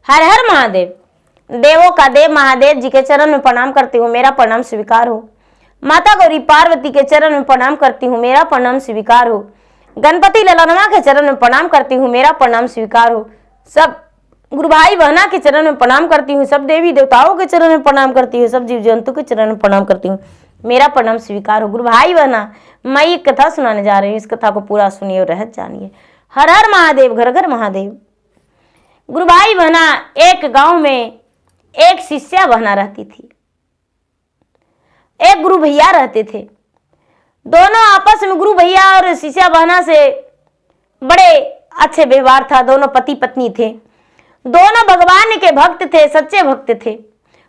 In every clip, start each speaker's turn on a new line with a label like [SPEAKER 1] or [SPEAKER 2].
[SPEAKER 1] हर हर महादेव। देवों का देव महादेव जी के चरण में प्रणाम करती हूँ, मेरा प्रणाम स्वीकार हो। माता गौरी पार्वती के चरण में प्रणाम करती हूँ, मेरा प्रणाम स्वीकार हो। गणपति ललनमा के चरण में प्रणाम करती हूँ, मेरा प्रणाम स्वीकार हो। सब गुरु भाई बहना के चरण में प्रणाम करती हूँ, सब देवी देवताओं के चरण में प्रणाम करती हूँ, सब जीव जंतु के चरण में प्रणाम करती हूँ, मेरा प्रणाम स्वीकार हो। गुरु भाई बहना, मैं एक कथा सुनाने जा रही हूँ, इस कथा को पूरा सुनिए और रहत जानिए। हर हर महादेव, घर घर महादेव। गुरु भाई बहना, एक गांव में एक शिष्या बहना रहती थी, एक गुरु भैया रहते थे। दोनों आपस में, गुरु भैया और शिष्या बहना से बड़े अच्छे व्यवहार था। दोनों पति पत्नी थे, दोनों भगवान के भक्त थे, सच्चे भक्त थे,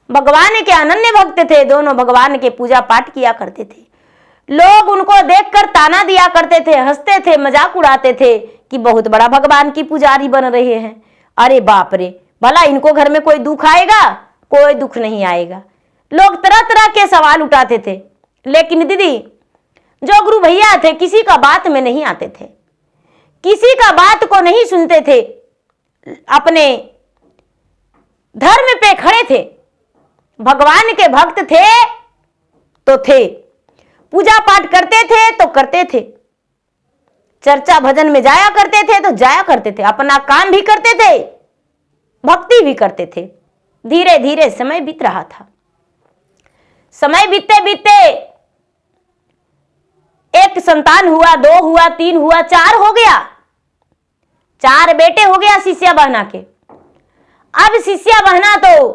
[SPEAKER 1] भगवान के अनन्य भक्त थे। दोनों भगवान के पूजा पाठ किया करते थे। लोग उनको देखकर ताना दिया करते थे, हंसते थे, मजाक उड़ाते थे कि बहुत बड़ा भगवान की पुजारी बन रहे हैं। अरे बाप रे, भला इनको घर में कोई दुख आएगा? कोई दुख नहीं आएगा। लोग तरह तरह के सवाल उठाते थे, लेकिन दीदी जो गुरु भैया थे किसी का बात में नहीं आते थे, किसी का बात को नहीं सुनते थे, अपने धर्म पे खड़े थे। भगवान के भक्त थे तो थे, पूजा पाठ करते थे तो करते थे, चर्चा भजन में जाया करते थे तो जाया करते थे, अपना काम भी करते थे, भक्ति भी करते थे। धीरे धीरे समय बीत रहा था। समय बीतते बीतते एक संतान हुआ, 2 हुआ, 3 हुआ, 4 हो गया। 4 बेटे हो गया शिष्या बहना के। अब शिष्या बहना तो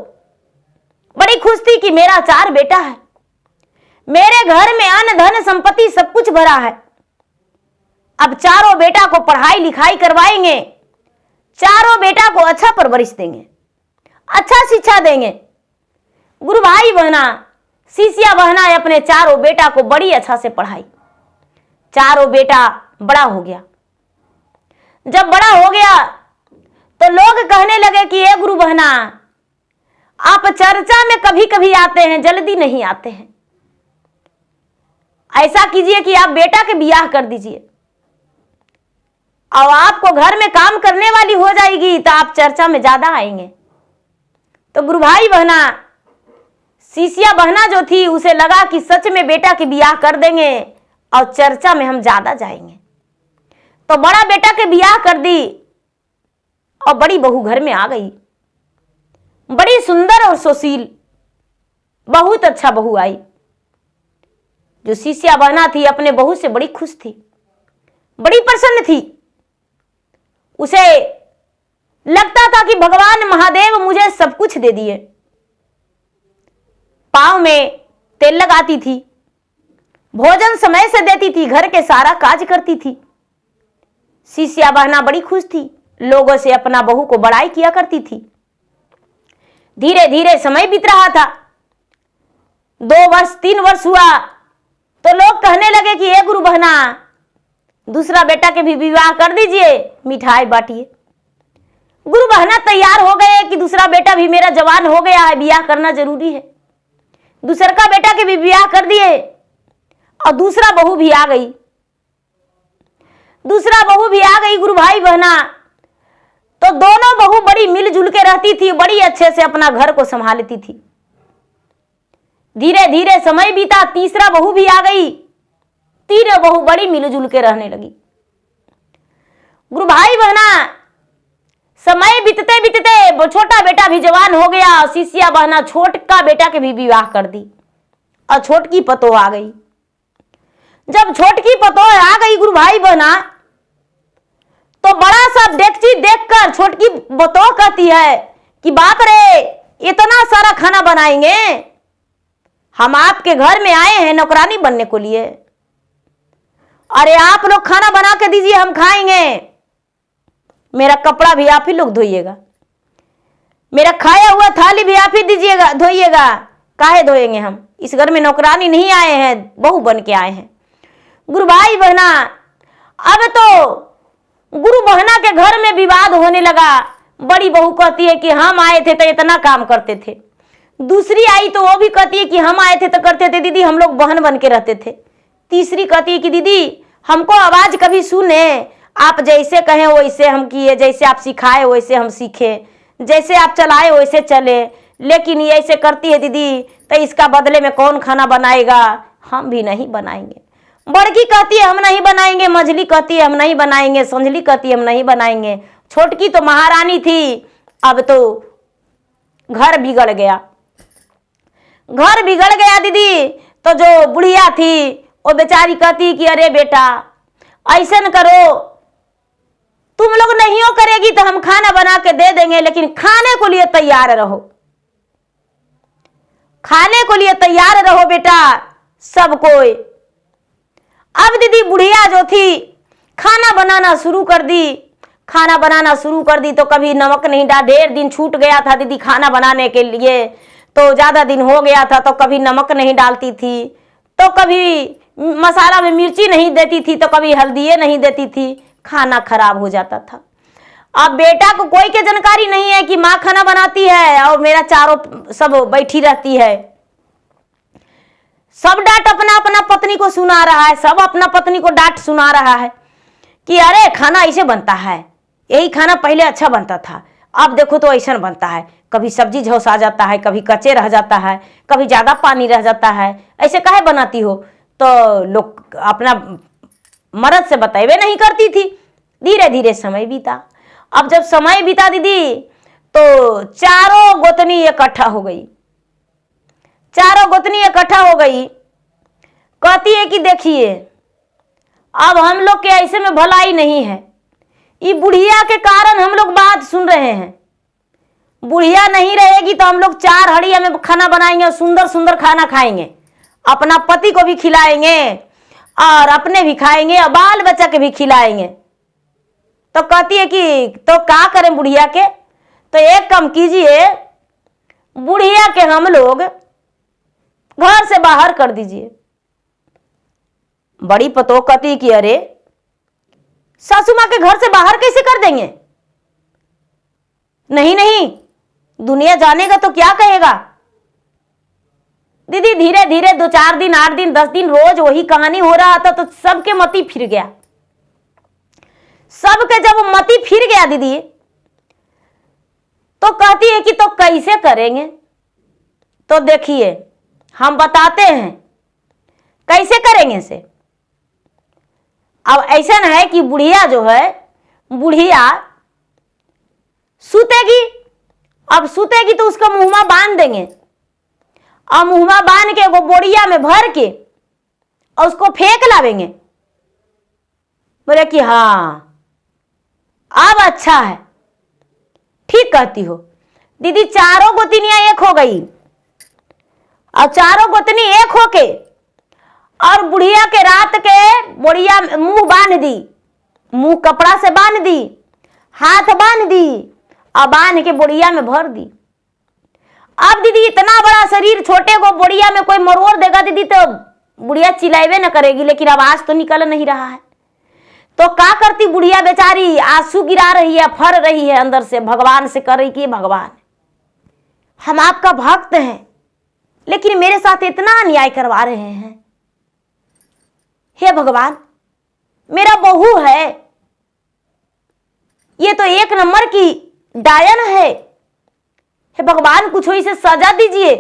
[SPEAKER 1] बड़ी खुश थी कि मेरा 4 बेटा है, मेरे घर में अन्न धन संपत्ति सब कुछ भरा है। अब चारों बेटा को पढ़ाई लिखाई करवाएंगे, चारों बेटा को अच्छा परवरिश देंगे, अच्छा शिक्षा देंगे। गुरु भाई बहना, शिष्या बहना अपने चारों बेटा को बड़ी अच्छा से पढ़ाई। चारों बेटा बड़ा हो गया। जब बड़ा हो गया तो लोग कहने लगे कि ये गुरु बहना, आप चर्चा में कभी कभी आते हैं, जल्दी नहीं आते हैं। ऐसा कीजिए कि आप बेटा के बियाह कर दीजिए, और आपको घर में काम करने वाली हो जाएगी तो आप चर्चा में ज्यादा आएंगे। तो गुरु भाई बहना, शिष्या बहना जो थी उसे लगा कि सच में बेटा के बियाह कर देंगे और चर्चा में हम ज्यादा जाएंगे। तो बड़ा बेटा के बियाह कर दी और बड़ी बहू घर में आ गई। बड़ी सुंदर और सुशील, बहुत अच्छा बहू आई। जो शिष्या बहना थी अपने बहू से बड़ी खुश थी, बड़ी प्रसन्न थी। उसे लगता था कि भगवान महादेव मुझे सब कुछ दे दिए। पांव में तेल लगाती थी, भोजन समय से देती थी, घर के सारा काज करती थी। शिष्या बहना बड़ी खुश थी, लोगों से अपना बहू को बड़ाई किया करती थी। धीरे धीरे समय बीत रहा था। 2 वर्ष 3 वर्ष हुआ तो लोग कहने लगे कि ये गुरु बहना, दूसरा बेटा के भी विवाह कर दीजिए, मिठाई बांटिए। गुरु बहना तैयार हो गए कि दूसरा बेटा भी मेरा जवान हो गया है, बियाह करना जरूरी है। दूसरा का बेटा के भी विवाह कर दिए और दूसरा बहू भी आ गई। दूसरा बहू भी आ गई गुरु भाई बहना। तो दोनों बहू बड़ी मिलजुल के रहती थी, बड़ी अच्छे से अपना घर को संभालती थी। धीरे धीरे समय बीता, तीसरा बहू भी आ गई। तीनों बहू बड़ी मिलजुल के रहने लगी। गुरु भाई बहना, समय बीतते बीतते छोटा बेटा भी जवान हो गया और शिष्या बहना छोटका बेटा के भी विवाह कर दी और छोटकी पतोह आ गई। जब छोटकी पतोह आ गई गुरु भाई बहना, तो बड़ा सा डेगची देखकर छोटकी पतोह कहती है कि बाप रे, इतना सारा खाना बनाएंगे? हम आपके घर में आए हैं नौकरानी बनने को लिए। अरे आप लोग खाना बना के दीजिए, हम खाएंगे। मेरा कपड़ा भी आप ही लोग धोइएगा, मेरा खाया हुआ थाली भी आप ही दीजिएगा, धोइएगा। काहे धोएंगे हम? इस घर में नौकरानी नहीं आए हैं, बहू बन के आए हैं। गुरु भाई बहना, अब तो गुरु बहना के घर में विवाद होने लगा। बड़ी बहू कहती है कि हम आए थे तो इतना काम करते थे। दूसरी आई तो वो भी कहती है कि हम आए थे तो करते थे दीदी, हम लोग बहन बन के रहते थे। तीसरी कहती है कि दीदी हमको आवाज कभी सुने, आप जैसे कहें वैसे हम किए, जैसे आप सिखाए वैसे हम सीखे, जैसे आप चलाए वैसे चले, लेकिन ये ऐसे करती है दीदी तो इसका बदले में कौन खाना बनाएगा, हम भी नहीं बनाएंगे। बड़की कहती है हम नहीं बनाएंगे, मझली कहती है हम नहीं बनाएंगे, संझली कहती है हम नहीं बनाएंगे। छोटकी तो महारानी थी, अब तो घर बिगड़ गया। घर बिगड़ गया दीदी, तो जो बुढ़िया थी वो बेचारी कहती कि अरे बेटा ऐसा न करो, तुम लोग नहीं हो करेगी तो हम खाना बना के दे देंगे, लेकिन खाने को लिए तैयार रहो, खाने को लिए तैयार रहो बेटा सब कोई। अब दीदी बुढ़िया जो थी खाना बनाना शुरू कर दी, खाना बनाना शुरू कर दी तो कभी नमक नहीं डाल, ढेर दिन छूट गया था दीदी खाना बनाने के लिए, तो ज़्यादा दिन हो गया था तो कभी नमक नहीं डालती थी, तो कभी मसाला में मिर्ची नहीं देती थी, तो कभी हल्दी नहीं देती थी, खाना खराब हो जाता था। अब बेटा को कोई के जानकारी नहीं है कि माँ खाना बनाती है और मेरा चारों सब बैठी रहती है, सब डांट अपना अपना पत्नी को सुना रहा है, सब अपना पत्नी को डांट सुना रहा है कि अरे खाना ऐसे बनता है, यही खाना पहले अच्छा बनता था, अब देखो तो ऐसा बनता है, कभी सब्जी झोस आ जाता है, कभी कच्चे रह जाता है, कभी ज़्यादा पानी रह जाता है, ऐसे काहे बनाती हो। तो लोग अपना मर्द से बतेबे नहीं करती थी। धीरे धीरे समय बीता। अब जब समय बीता दीदी तो चारों गोतनी इकट्ठा हो गई, चारों गोतनी इकट्ठा हो गई, कहती है कि देखिए अब हम लोग के ऐसे में भलाई नहीं है, ये बुढ़िया के कारण हम लोग बात सुन रहे हैं, बुढ़िया नहीं रहेगी तो हम लोग 4 हड़िया में खाना बनाएंगे और सुंदर सुंदर खाना खाएंगे, अपना पति को भी खिलाएंगे और अपने भी खाएंगे और बाल बच्चा के भी खिलाएंगे। तो कहती है कि तो क्या करें बुढ़िया के, तो एक काम कीजिए, बुढ़िया के हम लोग घर से बाहर कर दीजिए। बड़ी पतो कहती कि अरे सासू माँ के घर से बाहर कैसे कर देंगे, नहीं नहीं दुनिया जानेगा तो क्या कहेगा। दीदी धीरे धीरे 2-4 दिन 8 दिन 10 दिन रोज वही कहानी हो रहा था, तो सबके मति फिर गया। सबके जब मति फिर गया दीदी तो कहती है कि तो कैसे करेंगे, तो देखिए हम बताते हैं कैसे करेंगे से। अब ऐसा है कि बुढ़िया जो है, बुढ़िया सूतेगी, अब सूतेगी तो उसका मुंहमा बांध देंगे और मुंहमा बांध के वो बोरिया में भर के और उसको फेंक लावेंगे। बोले कि हाँ अब अच्छा है, ठीक कहती हो। दीदी चारों गोतनियां एक हो गई और चारों गोतनी एक होके और बुढ़िया के रात के बोरिया मुंह बांध दी, मुंह कपड़ा से बांध दी, हाथ बांध दी और बांध के बोरिया में भर दी। अब दीदी इतना बड़ा शरीर छोटे को बोरिया में कोई मरोड़ देगा दीदी तो बुढ़िया चिल्लावे न करेगी, लेकिन आवाज तो निकल नहीं रहा है। तो क्या करती बुढ़िया बेचारी, आंसू गिरा रही है, फर रही है अंदर से, भगवान से कर रही कि भगवान हम आपका भक्त हैं, लेकिन मेरे साथ इतना अन्याय करवा रहे हैं, हे भगवान मेरा बहू है, ये तो 1 नंबर की डायन है, हे भगवान कुछ इसे सजा दीजिए,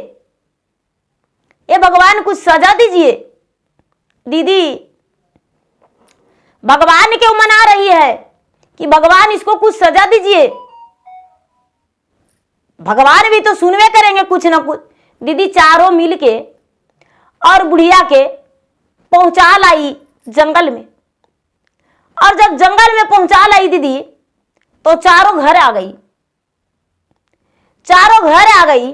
[SPEAKER 1] हे भगवान कुछ सजा दीजिए। दीदी भगवान क्यों मना रही है कि भगवान इसको कुछ सजा दीजिए, भगवान भी तो सुनवे करेंगे कुछ ना कुछ। दीदी चारों मिलके और बुढ़िया के पहुंचा लाई जंगल में, और जब जंगल में पहुंचा लाई दीदी तो चारों घर आ गई, चारों घर आ गई।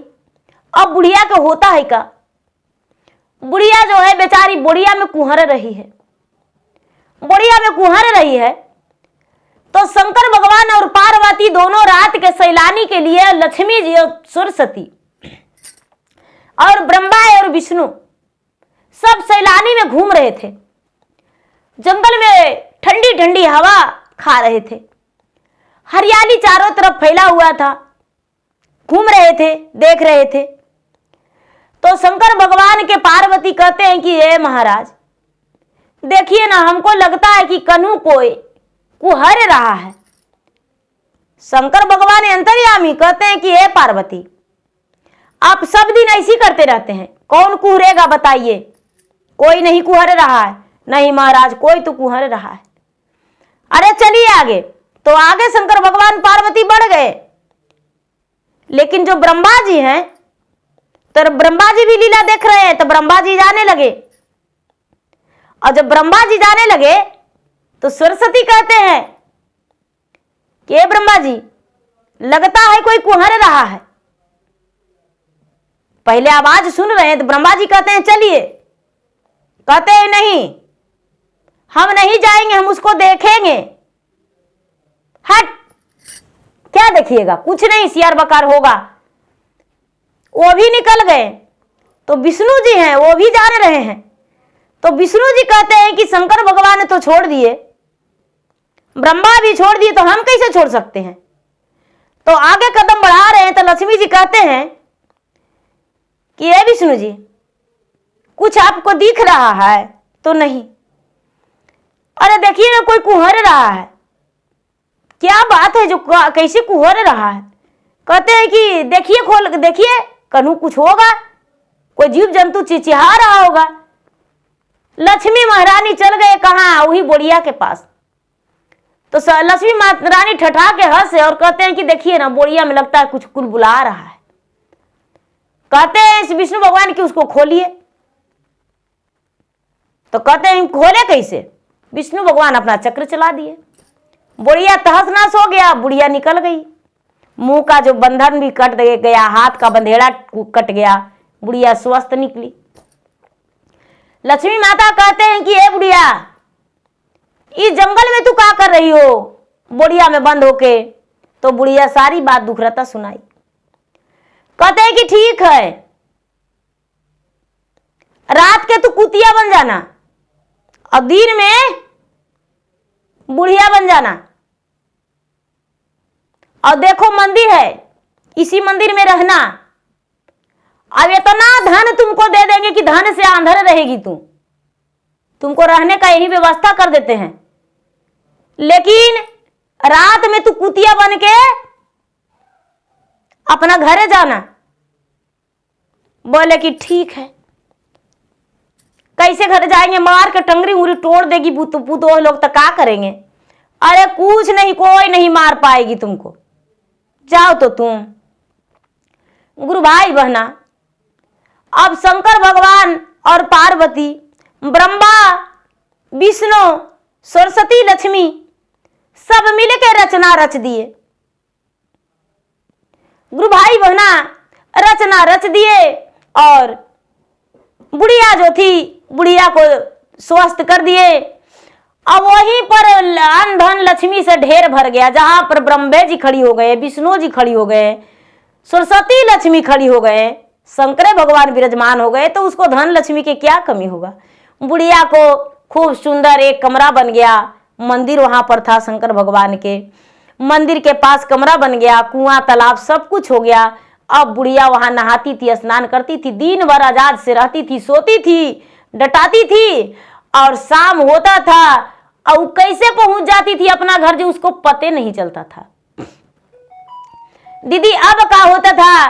[SPEAKER 1] अब बुढ़िया के होता है क्या, बुढ़िया जो है बेचारी बोरिया में कुहर रही है, बोरिया में कुहर रही है। तो शंकर भगवान और पार्वती दोनों रात के सैलानी के लिए लक्ष्मी जी और सरस्वती और ब्रह्मा और विष्णु सब सैलानी में घूम रहे थे, जंगल में ठंडी ठंडी हवा खा रहे थे, हरियाली चारों तरफ फैला हुआ था, घूम रहे थे, देख रहे थे। तो शंकर भगवान के पार्वती कहते हैं कि ये महाराज देखिए ना, हमको लगता है कि कन्हू कोई कुहर रहा है, शंकर भगवान अंतर्यामी कहते हैं कि हे पार्वती, आप सब दिन ऐसी करते रहते हैं, कौन कुहरेगा बताइए? कोई नहीं कुहर रहा है। नहीं महाराज, कोई तो कुहर रहा है। अरे चलिए आगे। तो आगे शंकर भगवान पार्वती बढ़ गए, लेकिन जो ब्रह्मा जी हैं, तो ब्रह्मा जी भी लीला देख रहे हैं, तो ब्रह्मा जी जाने लगे। और जब ब्रह्मा जी जाने लगे तो सरस्वती कहते हैं कि हे ब्रह्मा जी, लगता है कोई कुहर रहा है। पहले आवाज सुन रहे हैं तो ब्रह्मा जी कहते हैं चलिए। कहते हैं नहीं, हम नहीं जाएंगे, हम उसको देखेंगे। हट, क्या देखिएगा? कुछ नहीं, सियार बकार होगा। वो भी निकल गए। तो विष्णु जी हैं, वो भी जान रहे हैं। तो विष्णु जी कहते हैं कि शंकर भगवान ने तो छोड़ दिए, ब्रह्मा भी छोड़ दिए, तो हम कैसे छोड़ सकते हैं? तो आगे कदम बढ़ा रहे हैं तो लक्ष्मी जी कहते हैं कि हे विष्णु जी, कुछ आपको दिख रहा है तो नहीं? अरे देखिए ना, कोई कुहर रहा है। क्या बात है, जो कैसे कुहर रहा है? कहते हैं कि देखिए, खोल देखिए, कहीं कुछ होगा, कोई जीव जंतु चिचिहा रहा होगा। लक्ष्मी महारानी चल गए कहाँ? वही बोड़िया के पास। तो लक्ष्मी महारानी ठठा के हंसे और कहते हैं कि देखिए ना, बोड़िया में लगता है कुछ कुल बुला रहा है। कहते हैं विष्णु भगवान की उसको खोलिए। तो कहते हैं खोले कैसे? विष्णु भगवान अपना चक्र चला दिए, बुढ़िया तहस नहस हो गया, बुढ़िया निकल गई। मुंह का जो बंधन भी कट गया, हाथ का बंधेड़ा कट गया, बुढ़िया स्वस्थ निकली। लक्ष्मी माता कहते हैं कि हे बुढ़िया, इस जंगल में तू क्या कर रही हो बुढ़िया में बंद होके? तो बुढ़िया सारी बात दुखरता सुनाई। कहते हैं कि ठीक है, रात के तू कुतिया बन जाना और दिन में बुढ़िया बन जाना। और देखो मंदिर है, इसी मंदिर में रहना। अब इतना धन तुमको दे देंगे कि धन से आंधर रहेगी तुमको रहने का यही व्यवस्था कर देते हैं, लेकिन रात में तू कुतिया बन के अपना घरे जाना। बोले कि ठीक है। कैसे घर जाएंगे? मार के टंगरी उंगली तोड़ देगी वो लोग, तो क्या करेंगे? अरे कुछ नहीं, कोई नहीं मार पाएगी तुमको, जाओ तो तुम। गुरु भाई बहना, अब शंकर भगवान और पार्वती, ब्रह्मा, विष्णु, सरस्वती, लक्ष्मी सब मिलकर रचना रच दिए। गुरु भाई बहना रचना रच दिए और बुढ़िया जो थी, बुढ़िया को स्वस्थ कर दिए। अब वहीं पर अन्न धन लक्ष्मी से ढेर भर गया। जहां पर ब्रह्मे जी खड़ी हो गए, विष्णु जी खड़ी हो गए, सरस्वती लक्ष्मी खड़ी हो गए, शंकर भगवान विराजमान हो गए, तो उसको धन लक्ष्मी की क्या कमी होगा? बुढ़िया को खूब सुंदर एक कमरा बन गया। मंदिर वहां पर था शंकर भगवान के, मंदिर के पास कमरा बन गया, कुआं तालाब सब कुछ हो गया। अब बुढ़िया वहां नहाती थी, स्नान करती थी, दिन भर आजाद से रहती थी, सोती थी, डटाती थी, और शाम होता था और कैसे पहुंच जाती थी अपना घर जो उसको पते नहीं चलता था। दीदी अब क्या होता था,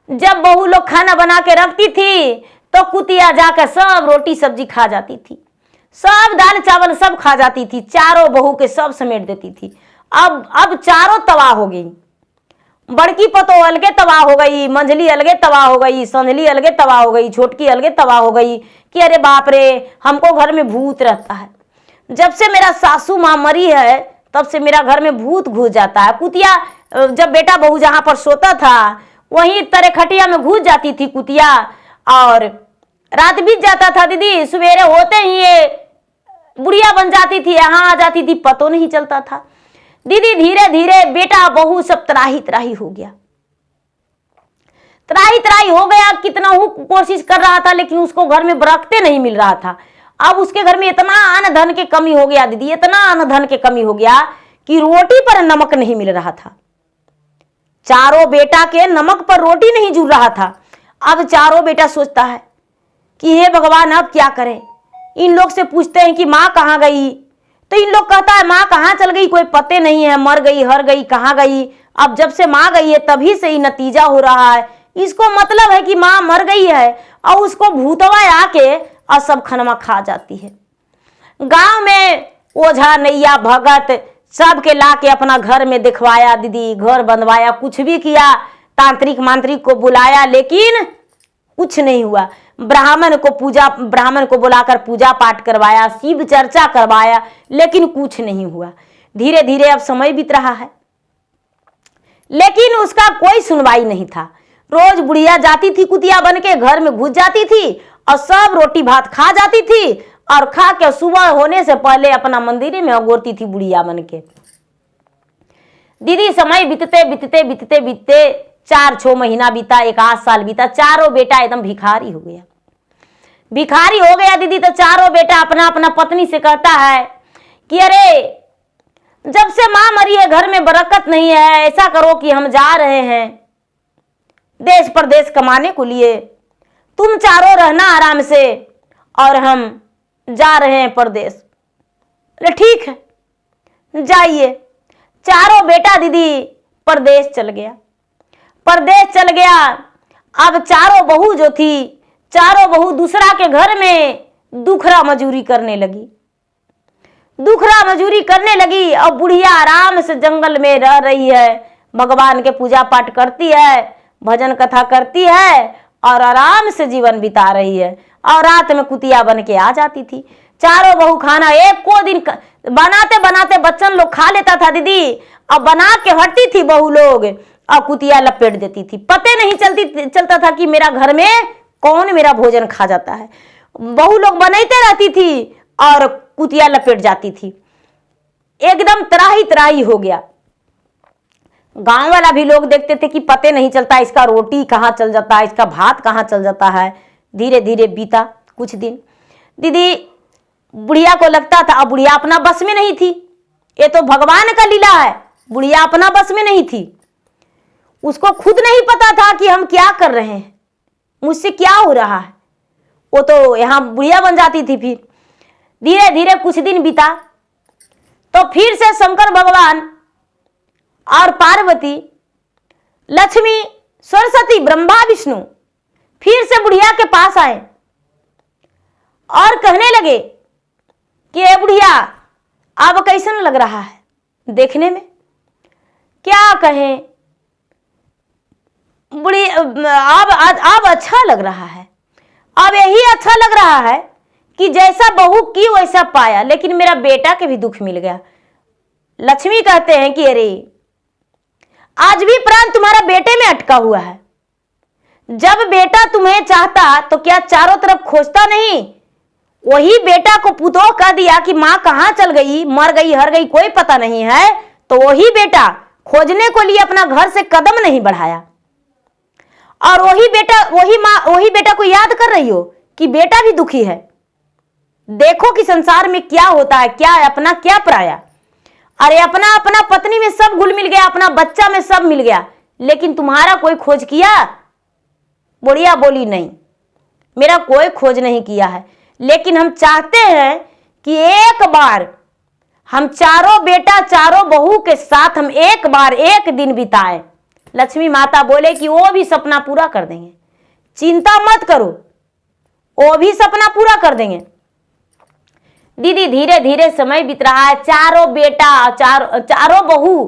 [SPEAKER 1] जब बहू लोग खाना बना के रखती थी तो कुतिया जाकर सब रोटी सब्जी खा जाती थी, सब दाल चावल सब खा जाती थी, चारों बहू के सब समेट देती थी। अब चारों तबाह हो गई। बड़की पतो अलगे तबाह हो गई, मंझली अलगे तबाह हो गई, संझली अलगे तबाह हो गई, छोटकी अलगे तबाह हो गई कि अरे बाप रे, हमको घर में भूत रहता है। जब से मेरा सासू माँ मरी है तब से मेरा घर में भूत घुस जाता है। कुतिया जब बेटा बहू जहां पर सोता था वहीं तरह खटिया में घुस जाती थी कुतिया, और रात बीत जाता था दीदी, सवेरे होते ही ये बुढ़िया बन जाती थी, यहाँ आ जाती थी, पतो नहीं चलता था। दीदी धीरे धीरे बेटा बहू सब त्राही त्राही हो गया, त्राही त्राही हो गया। कितना कोशिश कर रहा था लेकिन उसको घर में बरकते नहीं मिल रहा था। अब उसके घर में इतना अन्न धन की कमी हो गया दीदी, इतना अन्न धन की कमी हो गया कि रोटी पर नमक नहीं मिल रहा था। चारों बेटा के नमक पर रोटी नहीं जुड़ रहा था। अब चारों बेटा सोचता है कि हे भगवान अब क्या करें। इन लोग से पूछते हैं कि माँ कहाँ गई, तो इन लोग कहता है माँ कहाँ चल गई, कोई पते नहीं है, मर गई, हर गई, कहाँ गई। अब जब से माँ गई है तभी से ही नतीजा हो रहा है। इसको मतलब है कि माँ मर गई है और उसको भूतवा आके और सब खनमा खा जाती है। गांव में ओझा नैया भगत सबके ला के अपना घर में दिखवाया दीदी, घर बनवाया, कुछ भी किया, तांत्रिक मांत्रिक को बुलाया, लेकिन कुछ नहीं हुआ। ब्राह्मण को बुलाकर पूजा पाठ करवाया, शिव चर्चा करवाया, लेकिन कुछ नहीं हुआ। धीरे धीरे अब समय बीत रहा है, लेकिन उसका कोई सुनवाई नहीं था। रोज बुढ़िया जाती थी कुतिया बन के, घर में घुस जाती थी और सब रोटी भात खा जाती थी और खा के सुबह होने से पहले अपना मंदिर में अगोरती थी बुढ़िया बन के। दीदी समय बीतते बीतते बीतते बीतते 4-6 महीना बीता, 1 साल बीता, चारों बेटा एकदम भिखारी हो गया। भिखारी हो गया दीदी, तो चारों बेटा अपना अपना पत्नी से कहता है कि अरे जब से माँ मरी है घर में बरकत नहीं है, ऐसा करो कि हम जा रहे हैं देश प्रदेश कमाने को लिए, तुम चारों रहना आराम से और हम जा रहे हैं परदेश। अरे ठीक है जाइए। चारों बेटा दीदी परदेश चल गया, परदेश चल गया। अब चारों बहू जो थी, चारों बहू दूसरा के घर में दुखरा मजूरी करने लगी, दुखरा मजूरी करने लगी। और बुढ़िया आराम से जंगल में रह रही है, भगवान के पूजा पाठ करती है, भजन कथा करती है और आराम से जीवन बिता रही है। और रात में कुतिया बन के आ जाती थी। चारों बहू खाना एक को दिन बनाते बनाते बच्चन लोग खा लेता था दीदी, अब बना के हटती थी बहू लोग और कुतिया लपेट देती थी। पते नहीं चलता था कि मेरा घर में कौन मेरा भोजन खा जाता है। बहू लोग बनाते रहती थी और कुतिया लपेट जाती थी। एकदम त्राही त्राही हो गया। गांव वाला भी लोग देखते थे कि पते नहीं चलता इसका रोटी कहाँ चल जाता है, इसका भात कहाँ चल जाता है। धीरे धीरे बीता कुछ दिन। दीदी बुढ़िया को लगता था, अब बुढ़िया अपना बस में नहीं थी, ये तो भगवान का लीला है, बुढ़िया अपना बस में नहीं थी। उसको खुद नहीं पता था कि हम क्या कर रहे हैं, मुझसे क्या हो रहा है। वो तो यहाँ बुढ़िया बन जाती थी। फिर धीरे धीरे कुछ दिन बीता तो फिर से शंकर भगवान और पार्वती, लक्ष्मी, सरस्वती, ब्रह्मा, विष्णु फिर से बुढ़िया के पास आए और कहने लगे कि ए बुढ़िया अब कैसन लग रहा है देखने में। क्या कहें बुढ़ी, अब अच्छा लग रहा है, अब यही अच्छा लग रहा है कि जैसा बहू की वैसा पाया, लेकिन मेरा बेटा के भी दुख मिल गया। लक्ष्मी कहते हैं कि अरे आज भी प्राण तुम्हारा बेटे में अटका हुआ है। जब बेटा तुम्हें चाहता तो क्या चारों तरफ खोजता नहीं, वही बेटा को पुतोह कह दिया कि माँ कहाँ चल गई, मर गई, हर गई, कोई पता नहीं है, तो वही बेटा खोजने को लिए अपना घर से कदम नहीं बढ़ाया। और वही बेटा, वही माँ, वही बेटा को याद कर रही हो कि बेटा भी दुखी है। देखो कि संसार में क्या होता है, क्या अपना क्या पराया। अरे अपना अपना पत्नी में सब घुल मिल गया, अपना बच्चा में सब मिल गया, लेकिन तुम्हारा कोई खोज किया। बुढ़िया बोली नहीं, मेरा कोई खोज नहीं किया है, लेकिन हम चाहते हैं कि एक बार हम चारों बेटा चारों बहू के साथ हम एक बार एक दिन बिताएं। लक्ष्मी माता बोले कि वो भी सपना पूरा कर देंगे, चिंता मत करो, वो भी सपना पूरा कर देंगे। दीदी धीरे धीरे समय बीत रहा है। चारों बेटा चारों बहू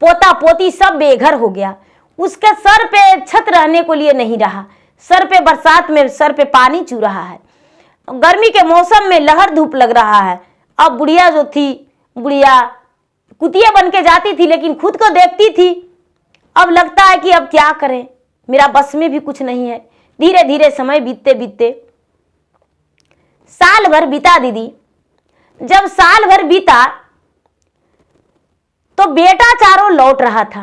[SPEAKER 1] पोता पोती सब बेघर हो गया। उसके सर पे छत रहने को लिए नहीं रहा, सर पे बरसात में सर पे पानी चू रहा है, गर्मी के मौसम में लहर धूप लग रहा है। अब बुढ़िया जो थी, बुढ़िया कुतिया बन के जाती थी लेकिन खुद को देखती थी। अब लगता है कि अब क्या करें, मेरा बस में भी कुछ नहीं है। धीरे धीरे समय बीतते बीतते साल भर बीता दीदी। जब साल भर बीता तो बेटा चारों लौट रहा था,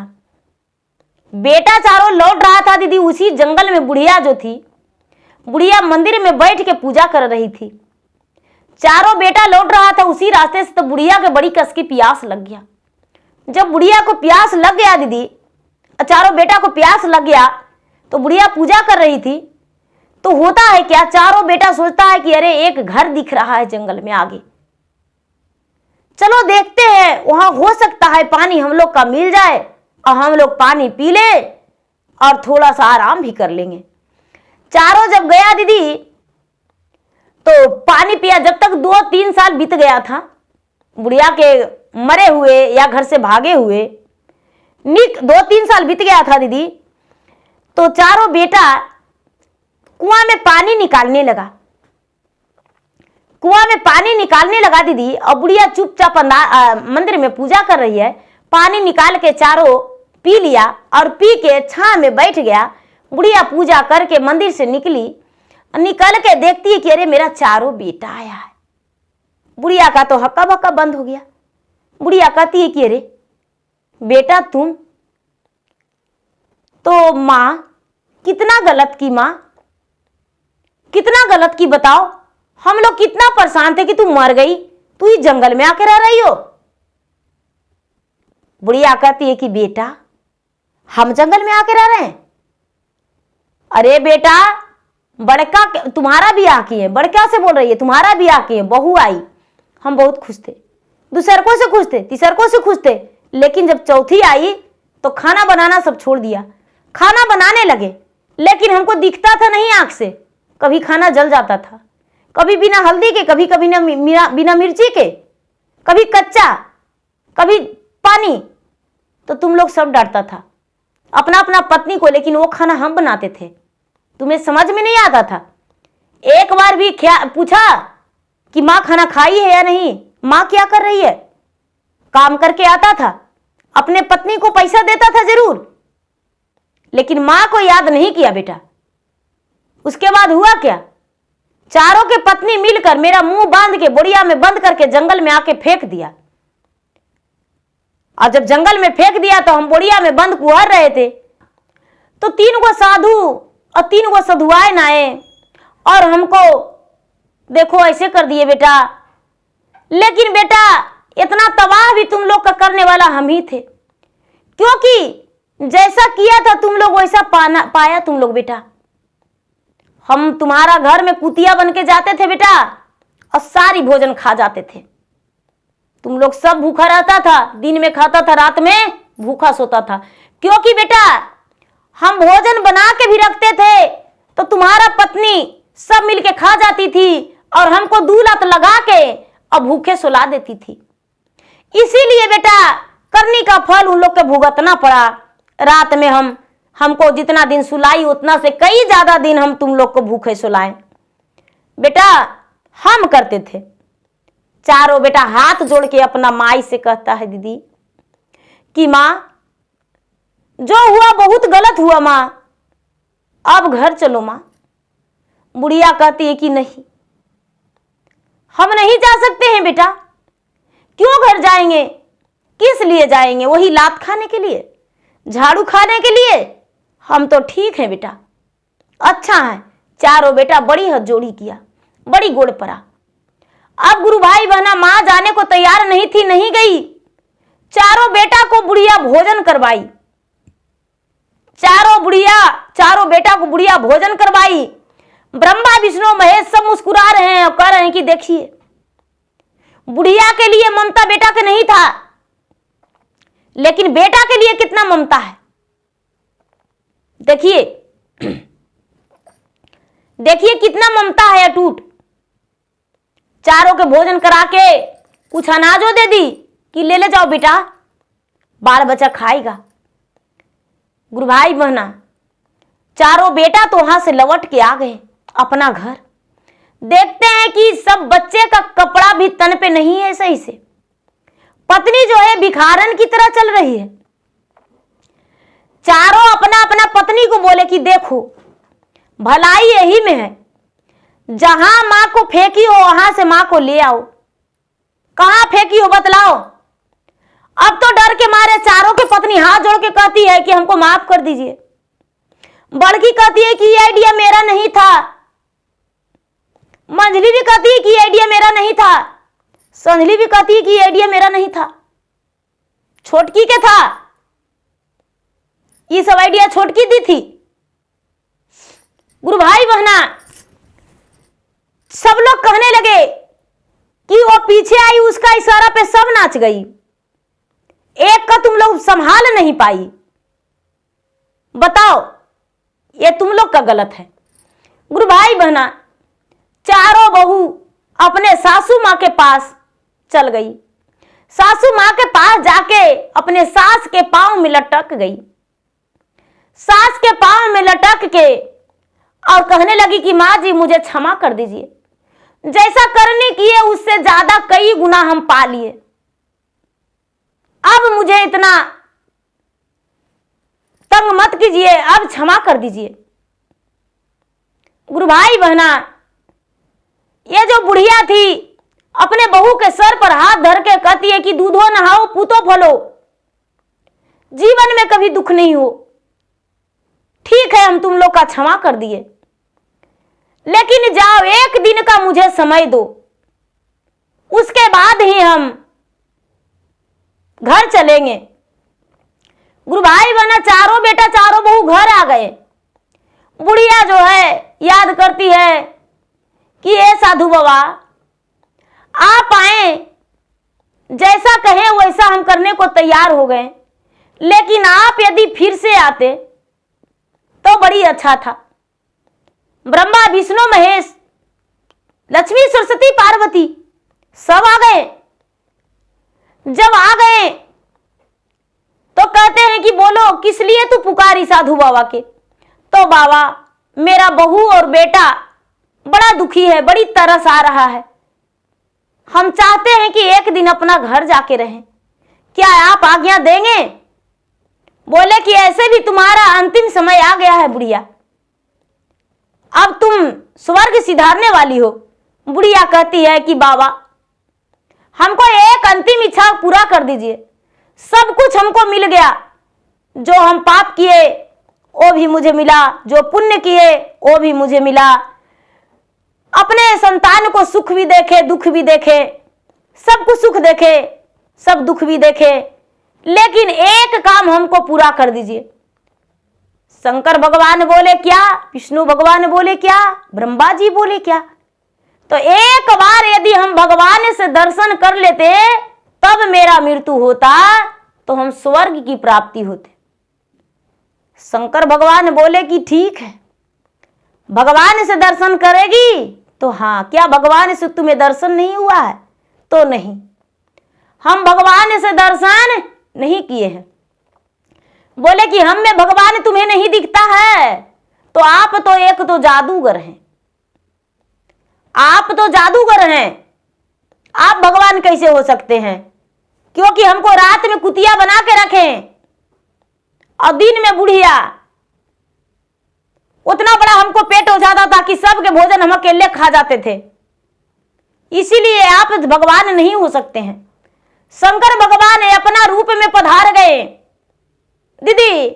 [SPEAKER 1] बेटा चारों लौट रहा था दीदी। उसी जंगल में बुढ़िया जो थी, बुढ़िया मंदिर में बैठ के पूजा कर रही थी। चारों बेटा लौट रहा था उसी रास्ते से, तो बुढ़िया के बड़ी कस की प्यास लग गया। जब बुढ़िया को प्यास लग गया दीदी, चारों बेटा को प्यास लग गया, तो बुढ़िया पूजा कर रही थी। तो होता है क्या, चारों बेटा सोचता है कि अरे एक घर दिख रहा है जंगल में आगे। चलो देखते हैं, वहां हो सकता है पानी हम लोग का मिल जाए और हम लोग पानी पी ले और थोड़ा सा आराम भी कर लेंगे। चारों जब गया दीदी तो पानी पिया। जब तक 2-3 साल बीत गया था बुढ़िया के मरे हुए या घर से भागे हुए, 2-3 साल बीत गया था दीदी, तो चारों बेटा कुआं में पानी निकालने लगा। कुआं में पानी निकालने लगा दीदी, और बुढ़िया चुपचाप मंदिर में पूजा कर रही है। पानी निकाल के चारों पी लिया और पी के छां में बैठ गया। बुढ़िया पूजा करके मंदिर से निकली, निकल के देखती है कि अरे मेरा चारों बेटा आया है। बुढ़िया का तो हक्का बक्का बंद हो गया। बुढ़िया कहती है कि अरे बेटा तुम तो, मां कितना गलत की, मां कितना गलत की, बताओ। हम लोग कितना परेशान थे कि तू मर गई, तू ही जंगल में आके रह रही हो। बुढ़िया कहती है कि बेटा हम जंगल में आके रह रहे हैं? अरे बेटा बड़का तुम्हारा ब्याह किए, बड़का से बोल रही है तुम्हारा ब्याह किए, बहू आई, हम बहुत खुश थे, दूसरकों से खुश थे, तीसरकों से खुश थे, लेकिन जब चौथी आई तो खाना बनाना सब छोड़ दिया। खाना बनाने लगे, लेकिन हमको दिखता था नहीं आंख से, कभी खाना जल जाता था, कभी बिना हल्दी के, कभी कभी बिना मिर्ची के, कभी कच्चा, कभी पानी। तो तुम लोग सब डांटता था अपना अपना पत्नी को, लेकिन वो खाना हम बनाते थे, तुम्हें समझ में नहीं आता था। एक बार भी पूछा कि माँ खाना खाई है या नहीं, माँ क्या कर रही है? काम करके आता था, अपने पत्नी को पैसा देता था जरूर, लेकिन माँ को याद नहीं किया बेटा। उसके बाद हुआ क्या, चारों के पत्नी मिलकर मेरा मुंह बांध के बोरिया में बंद करके जंगल में आके फेंक दिया। और जब जंगल में फेंक दिया तो हम बोरिया में बंद कुहर रहे थे, तो 3 गो साधु और 3 गो साधुआए आए और हमको देखो ऐसे कर दिए बेटा। लेकिन बेटा इतना तबाह भी तुम लोग का करने वाला हम ही थे, क्योंकि जैसा किया था तुम लोग वैसा पाया तुम लोग बेटा। हम तुम्हारा घर में कुतिया बन के जाते थे बेटा और सारी भोजन खा जाते थे। तुम लोग सब भूखा रहता था, दिन में खाता था, रात में भूखा सोता था, क्योंकि बेटा हम भोजन बना के भी रखते थे तो तुम्हारा पत्नी सब मिलके खा जाती थी और हमको दूलत लगा के और भूखे सुला देती थी। इसीलिए बेटा करनी का फल उन लोग के भुगतना पड़ा। रात में हमको जितना दिन सुलाई उतना से कई ज्यादा दिन हम तुम लोग को भूखे सुलाए बेटा, हम करते थे। चारों बेटा हाथ जोड़ के अपना माई से कहता है दीदी कि माँ जो हुआ बहुत गलत हुआ माँ, अब घर चलो माँ। बुढ़िया कहती है कि नहीं, हम नहीं जा सकते हैं बेटा। क्यों घर जाएंगे, किस लिए जाएंगे? वही लात खाने के लिए, झाड़ू खाने के लिए? हम तो ठीक है बेटा, अच्छा है। चारों बेटा बड़ी हथ जोड़ी किया, बड़ी गोड़ पड़ा। अब गुरु भाई बहना मां जाने को तैयार नहीं थी, नहीं गई। चारों बेटा को बुढ़िया भोजन करवाई, चारों बेटा को बुढ़िया भोजन करवाई। ब्रह्मा विष्णु महेश सब मुस्कुरा रहे हैं और कह रहे हैं कि देखिए बुढ़िया के लिए ममता बेटा के नहीं था, लेकिन बेटा के लिए कितना ममता है। देखिए देखिए कितना ममता है अटूट। चारों के भोजन करा के कुछ अनाजो दे दी कि ले ले जाओ बेटा, बाल बच्चा खाएगा। गुरु भाई बहना चारों बेटा तो वहां से लौट के आ गए अपना घर। देखते हैं कि सब बच्चे का कपड़ा भी तन पे नहीं है सही से, पत्नी जो है भिखारन की तरह चल रही है। चारों अपना अपना पत्नी को बोले कि देखो भलाई यही में है, जहां मां को फेंकी हो वहां से मां को ले आओ। कहां फेंकी हो बतलाओ। अब तो डर के मारे चारों की पत्नी हाथ जोड़ के कहती है कि हमको माफ कर दीजिए। बड़की कहती है कि ये आइडिया मेरा नहीं था, मंझली भी कहती है कि ये आइडिया मेरा नहीं था, संझली भी कहती है कि ये आइडिया मेरा नहीं था, छोटकी के था। ये सब आइडिया छोटकी दी थी। गुरु भाई बहना सब लोग कहने लगे कि वो पीछे आई, उसका इशारा पे सब नाच गई, एक का तुम लोग संभाल नहीं पाई। बताओ, ये तुम लोग का गलत है। गुरु भाई बहना, चारों बहू अपने सासू माँ के पास चल गई। सासू माँ के पास जाके अपने सास के पांव में लटक गई। सास के पांव में लटक के और कहने लगी कि माँ जी मुझे क्षमा कर दीजिए, जैसा करने किए उससे ज्यादा कई गुना हम पा लिए, अब मुझे इतना तंग मत कीजिए, अब क्षमा कर दीजिए। गुरु भाई बहना, ये जो बुढ़िया थी अपने बहू के सर पर हाथ धर के कहती है कि दूधो नहाओ पूतो फलो, जीवन में कभी दुख नहीं हो, ठीक है हम तुम लोग का क्षमा कर दिए, लेकिन जाओ एक दिन का मुझे समय दो, उसके बाद ही हम घर चलेंगे। गुरु भाई बहना, चारों बेटा चारों बहू घर आ गए। बुढ़िया जो है याद करती है कि ये साधु बाबा आप आए, जैसा कहें वैसा हम करने को तैयार हो गए, लेकिन आप यदि फिर से आते तो बड़ी अच्छा था। ब्रह्मा विष्णु महेश लक्ष्मी सरस्वती पार्वती सब आ गए। जब आ गए तो कहते हैं कि बोलो किस लिए तू पुकारी साधु बाबा के? तो बाबा मेरा बहू और बेटा बड़ा दुखी है, बड़ी तरस आ रहा है, हम चाहते हैं कि एक दिन अपना घर जाके रहें, क्या आप आज्ञा देंगे? बोले कि ऐसे भी तुम्हारा अंतिम समय आ गया है बुढ़िया, अब तुम स्वर्ग सिधारने वाली हो। बुढ़िया कहती है कि बाबा हमको एक अंतिम इच्छा पूरा कर दीजिए, सब कुछ हमको मिल गया, जो हम पाप किए वो भी मुझे मिला, जो पुण्य किए वो भी मुझे मिला, अपने संतान को सुख भी देखे दुख भी देखे, सबको सुख देखे सब दुख भी देखे, लेकिन एक काम हमको पूरा कर दीजिए। शंकर भगवान बोले क्या? विष्णु भगवान बोले क्या? ब्रह्मा जी बोले क्या? तो एक बार यदि हम भगवान से दर्शन कर लेते तब मेरा मृत्यु होता तो हम स्वर्ग की प्राप्ति होते। शंकर भगवान बोले कि ठीक है, भगवान से दर्शन करेगी तो हाँ, क्या भगवान से तुम्हें दर्शन नहीं हुआ है? तो नहीं, हम भगवान से दर्शन नहीं किए हैं। बोले कि हम में भगवान तुम्हें नहीं दिखता है, तो आप तो एक तो जादूगर हैं, आप तो जादूगर हैं, आप भगवान कैसे हो सकते हैं? क्योंकि हमको रात में कुतिया बना के रखें और दिन में बुढ़िया, उतना बड़ा हमको पेट हो जाता था कि सबके भोजन हम अकेले खा जाते थे, इसीलिए आप भगवान नहीं हो सकते हैं। शंकर भगवान अपना रूप में पधार गए। दीदी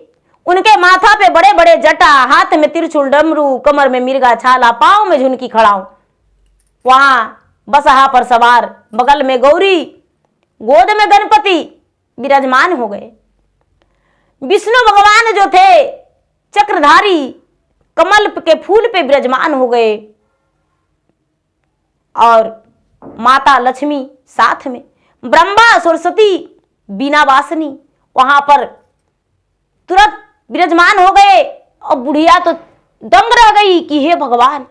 [SPEAKER 1] उनके माथा पे बड़े बड़े जटा, हाथ में त्रिशूल डमरू, कमर में मिर्गा छाला, पांव में झुनकी खड़ाऊ, वहां बसहा पर सवार, बगल में गौरी, गोद में गणपति विराजमान हो गए। विष्णु भगवान जो थे चक्रधारी कमल के फूल पे विराजमान हो गए और माता लक्ष्मी साथ में, ब्रह्मा सरस्वती बीना वासनी वहां पर तुरंत विराजमान हो गए। और बुढ़िया तो दंग रह गई कि हे भगवान,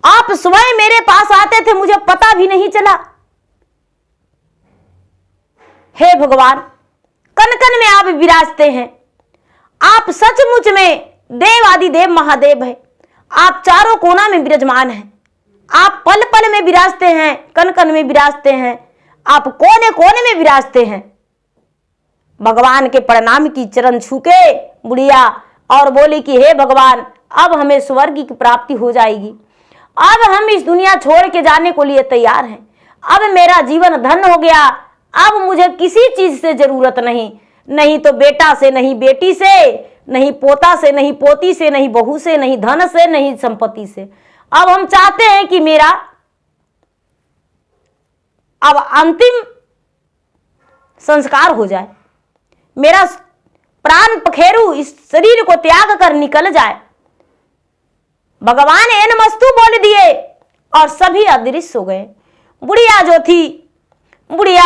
[SPEAKER 1] आप स्वयं मेरे पास आते थे, मुझे पता भी नहीं चला। हे भगवान, कन कन में आप विराजते हैं, आप सचमुच में देव आदि देव महादेव है, आप चारों कोना में विराजमान हैं, आप पल पल में विराजते हैं, कन कन में विराजते हैं, आप कोने कोने में विराजते हैं। भगवान के प्रणाम की चरण छूके बुढ़िया और बोली कि हे भगवान, अब हमें स्वर्ग की प्राप्ति हो जाएगी, अब हम इस दुनिया छोड़ के जाने को लिए तैयार हैं, अब मेरा जीवन धन्य हो गया, अब मुझे किसी चीज से जरूरत नहीं, नहीं तो बेटा से, नहीं बेटी से, नहीं पोता से, नहीं पोती से, नहीं बहू से, नहीं धन से, नहीं संपत्ति से। अब हम चाहते हैं कि मेरा अब अंतिम संस्कार हो जाए, मेरा प्राण पखेरु इस शरीर को त्याग कर निकल जाए। भगवान एन मस्तु बोल दिए और सभी अदृश्य हो गए। बुढ़िया जो थी, बुढ़िया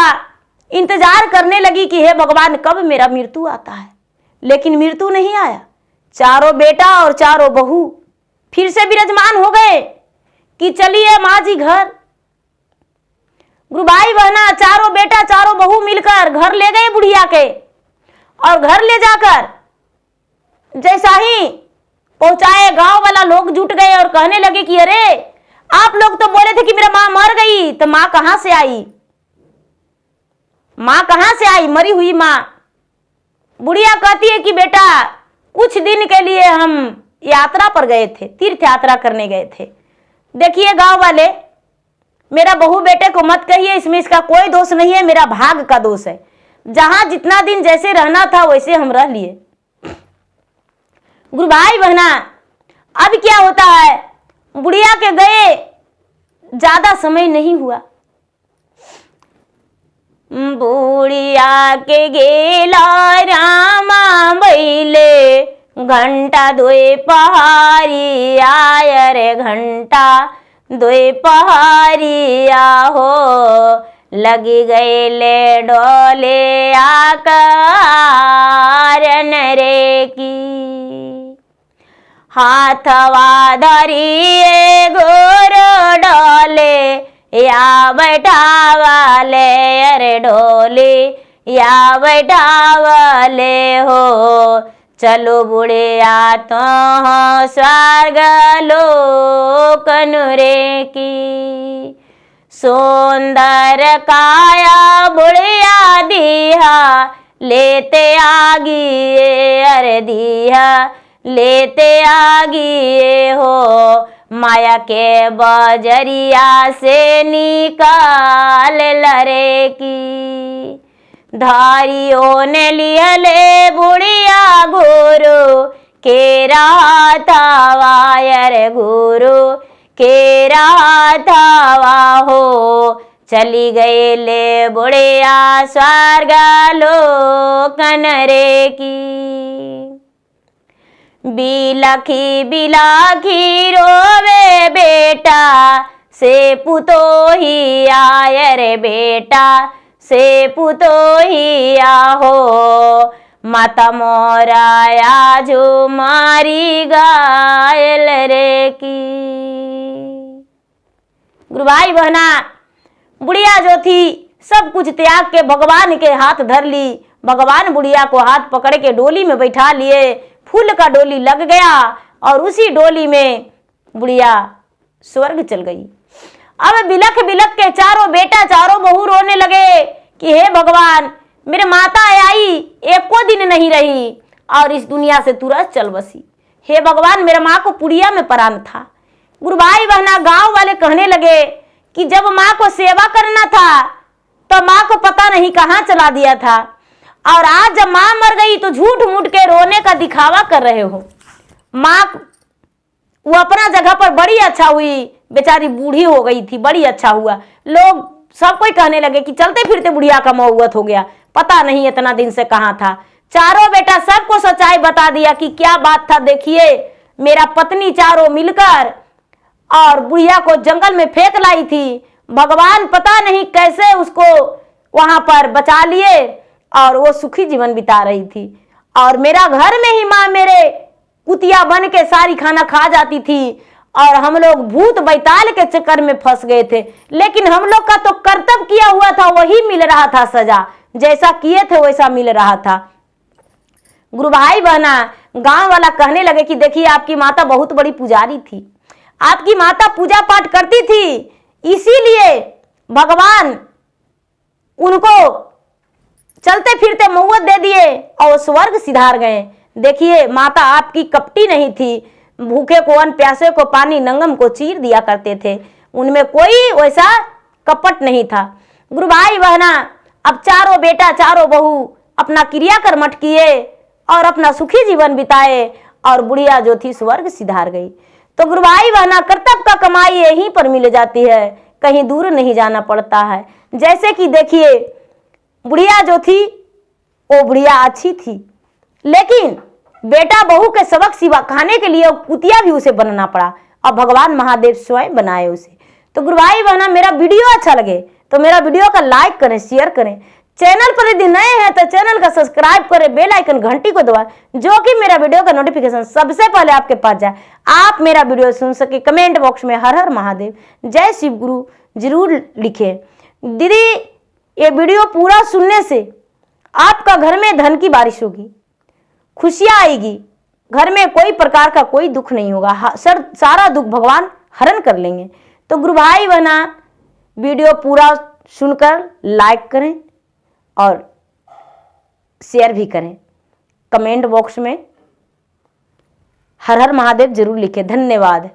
[SPEAKER 1] इंतजार करने लगी कि हे भगवान कब मेरा मृत्यु आता है, लेकिन मृत्यु नहीं आया। चारों बेटा और चारों बहू फिर से विराजमान हो गए कि चलिए माँ जी घर। गुरु भाई बहना चारों बेटा चारों बहू मिलकर घर ले गए बुढ़िया के, और घर ले जाकर जैसा ही पहुंचाए गांव वाला लोग जुट गए और कहने लगे कि अरे आप लोग तो बोले थे कि मेरा माँ मर गई, तो माँ कहां से आई, माँ कहां से आई, मरी हुई माँ। बुढ़िया कहती है कि बेटा कुछ दिन के लिए हम यात्रा पर गए थे, तीर्थ यात्रा करने गए थे। देखिए गांव वाले, मेरा बहू बेटे को मत कहिए, इसमें इसका कोई दोष नहीं है, मेरा भाग का दोष है। जहां जितना दिन जैसे रहना था वैसे हम रह लिए। गुरु भाई बहना अब क्या होता है, बुढ़िया के गए ज्यादा समय नहीं हुआ। बुढ़िया के गेला रामा बैले घंटा दोए पहाड़ी आय रे घंटा दोए पहाड़िया हो, लगी गए ले डोले आकारन रे की। हाथवा धरिए गोर डोले या बैठावाले, अरे डोले या बैठावाले हो, चलो बुढ़िया तो स्वर्ग लोकन रे की। सुंदर काया बुढ़िया दिया लेते आगी, अरे दिया लेते आगी हो, माया के बजरिया से निकाल लरे की। धारियों ने लिया ले बुढ़िया गुरु के रातावा, अरे गुरु के रातावा हो, चली गई ले बुढ़िया स्वर्ग लोकन रे की। बिलखी बिलखी रोवे बेटा से पुतोही आय रे, बेटा से पुतोहिया हो, माता मोराया जो मारी गायल रे की। गुरु भाई बहना बुढ़िया जो थी सब कुछ त्याग के भगवान के हाथ धर ली। भगवान बुढ़िया को हाथ पकड़ के डोली में बैठा लिए, फूल का डोली लग गया और उसी डोली में बुढ़िया स्वर्ग चल गई। अब बिलख बिलख के चारों बेटा चारों बहू रोने लगे कि हे भगवान मेरे माता आई एको दिन नहीं रही और इस दुनिया से तुरंत चल बसी। हे भगवान मेरे माँ को पुड़िया में प्राण था। गुरु भाई बहना गांव वाले कहने लगे कि जब माँ को सेवा करना था तो माँ को पता नहीं कहाँ चला दिया था, और आज जब माँ मर गई तो झूठ मूठ के रोने का दिखावा कर रहे हो। माँ वो अपना जगह पर बड़ी अच्छा हुई, बेचारी बूढ़ी हो गई थी, बड़ी अच्छा हुआ। लोग सब कोई कहने लगे कि चलते फिरते बुढ़िया का मौत हो गया, पता नहीं इतना दिन से कहाँ था। चारों बेटा सबको सच्चाई बता दिया कि क्या बात था। देखिए मेरा पत्नी चारों मिलकर और बुढ़िया को जंगल में फेंक लाई थी, भगवान पता नहीं कैसे उसको वहां पर बचा लिए और वो सुखी जीवन बिता रही थी। और मेरा घर में ही माँ मेरे कुतिया बन के सारी खाना खा जाती थी और हम लोग भूत बैताल के चक्कर में फंस गए थे। लेकिन हम लोग का तो कर्तव्य किया हुआ था, वही मिल रहा था, सजा जैसा किए थे वैसा मिल रहा था। गुरु भाई बहना गांव वाला कहने लगे कि देखिए आपकी माता बहुत बड़ी पुजारी थी, आपकी माता पूजा पाठ करती थी, इसीलिए भगवान उनको चलते फिरते मौत दे दिए और स्वर्ग सिधार गए। देखिए माता आपकी कपटी नहीं थी, भूखे को अन्न प्यासे को पानी नंगम को चीर दिया करते थे, उनमें कोई वैसा कपट नहीं था। गुरु भाई बहना अब चारों बेटा चारों बहू अपना क्रिया कर्मठ किए और अपना सुखी जीवन बिताए और बुढ़िया जो थी स्वर्ग सिधार गई। तो गुरु भाई बहना कर्तव्य का कमाई यहीं पर मिल जाती है, कहीं दूर नहीं जाना पड़ता है। जैसे कि देखिए बुढ़िया जो थी वो बुढ़िया अच्छी थी, लेकिन बेटा बहू के सबक सिखाने के लिए कुतिया भी उसे बनना पड़ा और भगवान महादेव स्वयं बनाए उसे। तो गुरु भाई बहना मेरा वीडियो अच्छा लगे तो मेरा वीडियो का लाइक करें, शेयर करें। चैनल पर यदि नए हैं तो चैनल का सब्सक्राइब करें, बेल आइकन घंटी को दबाएं, जो कि मेरा वीडियो का नोटिफिकेशन सबसे पहले आपके पास जाए, आप मेरा वीडियो सुन सके। कमेंट बॉक्स में हर हर महादेव, जय शिव गुरु जरूर लिखें। दीदी ये वीडियो पूरा सुनने से आपका घर में धन की बारिश होगी, खुशियां आएगी, घर में कोई प्रकार का कोई दुख नहीं होगा, सारा दुख भगवान हरण कर लेंगे। तो गुरु भाई बहना वीडियो पूरा सुनकर लाइक करें और शेयर भी करें। कमेंट बॉक्स में हर हर महादेव जरूर लिखें। धन्यवाद।